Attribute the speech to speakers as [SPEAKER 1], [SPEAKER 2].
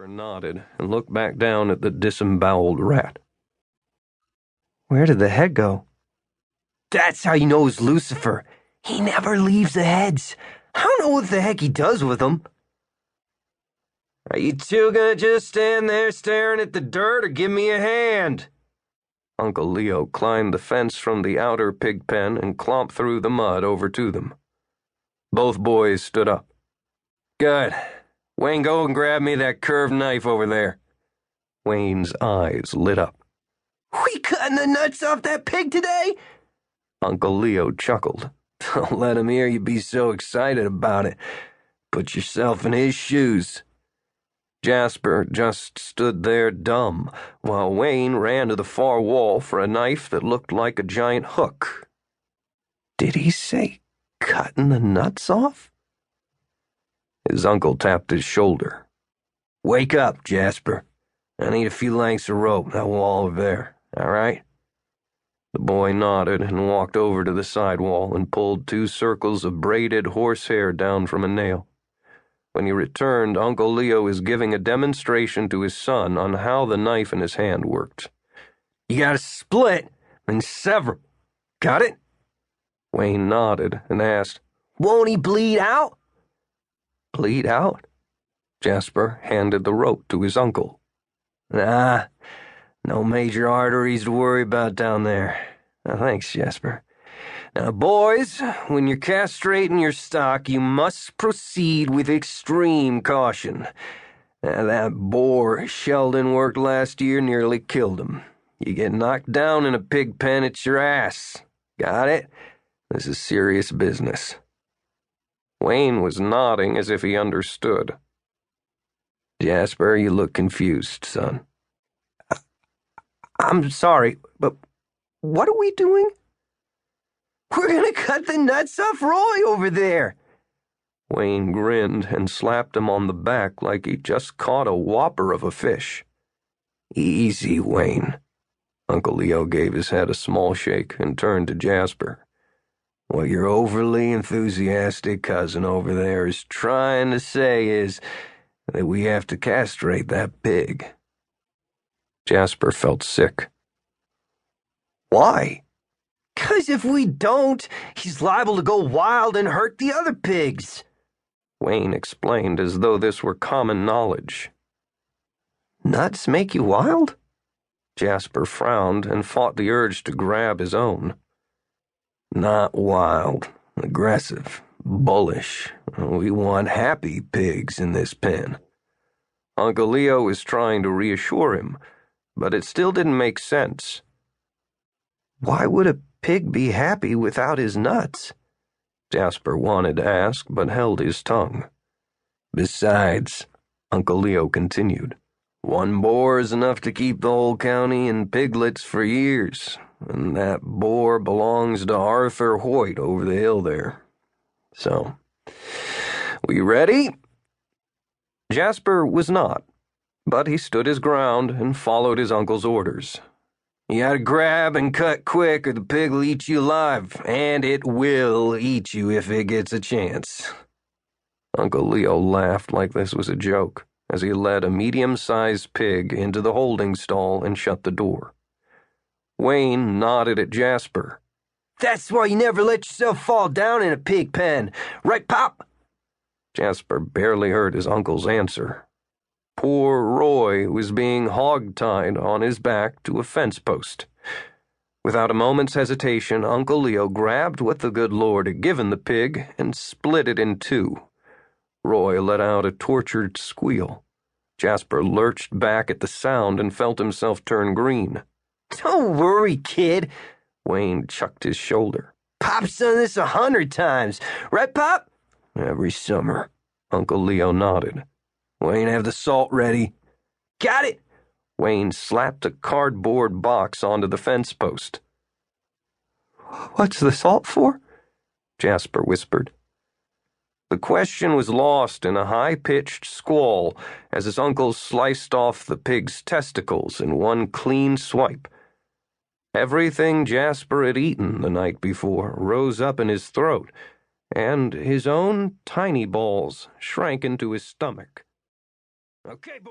[SPEAKER 1] Jasper nodded and looked back down at the disemboweled rat.
[SPEAKER 2] Where did the head go? That's how you know it's Lucifer. He never leaves the heads. I don't know what the heck he does with them.
[SPEAKER 1] Are you two gonna just stand there staring at the dirt or give me a hand? Uncle Leo climbed the fence from the outer pig pen and clomped through the mud over to them. Both boys stood up. Good. Wayne, go and grab me that curved knife over there. Wayne's eyes lit up.
[SPEAKER 2] We cutting the nuts off that pig today?
[SPEAKER 1] Uncle Leo chuckled. Don't let him hear you be so excited about it. Put yourself in his shoes. Jasper just stood there dumb, while Wayne ran to the far wall for a knife that looked like a giant hook. Did he say cutting the nuts off? His uncle tapped his shoulder. Wake up, Jasper. I need a few lengths of rope, that wall over there, all right? The boy nodded and walked over to the sidewall and pulled 2 circles of braided horsehair down from a nail. When he returned, Uncle Leo was giving a demonstration to his son on how the knife in his hand worked. You gotta split and sever. Got it? Wayne nodded and asked, Won't he bleed out? Bleed out? Jasper handed the rope to his uncle. Nah, no major arteries to worry about down there. Thanks, Jasper. Now, boys, when you're castrating your stock, you must proceed with extreme caution. That boar Sheldon worked last year nearly killed him. You get knocked down in a pig pen, it's your ass. Got it? This is serious business. Wayne was nodding as if he understood. Jasper, you look confused, son.
[SPEAKER 2] I'm sorry, but what are we doing? We're gonna cut the nuts off Roy over there.
[SPEAKER 1] Wayne grinned and slapped him on the back like he just caught a whopper of a fish. Easy, Wayne. Uncle Leo gave his head a small shake and turned to Jasper. What your overly enthusiastic cousin over there is trying to say is that we have to castrate that pig. Jasper felt sick.
[SPEAKER 2] Why? 'Cause if we don't, he's liable to go wild and hurt the other pigs.
[SPEAKER 1] Wayne explained as though this were common knowledge.
[SPEAKER 2] Nuts make you wild?
[SPEAKER 1] Jasper frowned and fought the urge to grab his own. Not wild, aggressive, bullish. We want happy pigs in this pen. Uncle Leo was trying to reassure him, but it still didn't make sense.
[SPEAKER 2] Why would a pig be happy without his nuts?
[SPEAKER 1] Jasper wanted to ask, but held his tongue. Besides, Uncle Leo continued, 1 boar is enough to keep the whole county in piglets for years, and that boar belongs to Arthur Hoyt over the hill there. So, we ready? Jasper was not, but he stood his ground and followed his uncle's orders. You gotta grab and cut quick or the pig will eat you alive, and it will eat you if it gets a chance. Uncle Leo laughed like this was a joke as he led a medium-sized pig into the holding stall and shut the door. Wayne nodded at Jasper.
[SPEAKER 2] That's why you never let yourself fall down in a pig pen. Right, Pop?
[SPEAKER 1] Jasper barely heard his uncle's answer. Poor Roy was being hog-tied on his back to a fence post. Without a moment's hesitation, Uncle Leo grabbed what the good Lord had given the pig and split it in 2. Roy let out a tortured squeal. Jasper lurched back at the sound and felt himself turn green.
[SPEAKER 2] Don't worry, kid.
[SPEAKER 1] Wayne chucked his shoulder.
[SPEAKER 2] Pop's done this 100 times. Right, Pop?
[SPEAKER 1] Every summer. Uncle Leo nodded. Wayne, have the salt ready.
[SPEAKER 2] Got it.
[SPEAKER 1] Wayne slapped a cardboard box onto the fence post.
[SPEAKER 2] What's the salt for?
[SPEAKER 1] Jasper whispered. The question was lost in a high-pitched squall as his uncle sliced off the pig's testicles in one clean swipe. Everything Jasper had eaten the night before rose up in his throat, and his own tiny balls shrank into his stomach. Okay, boy.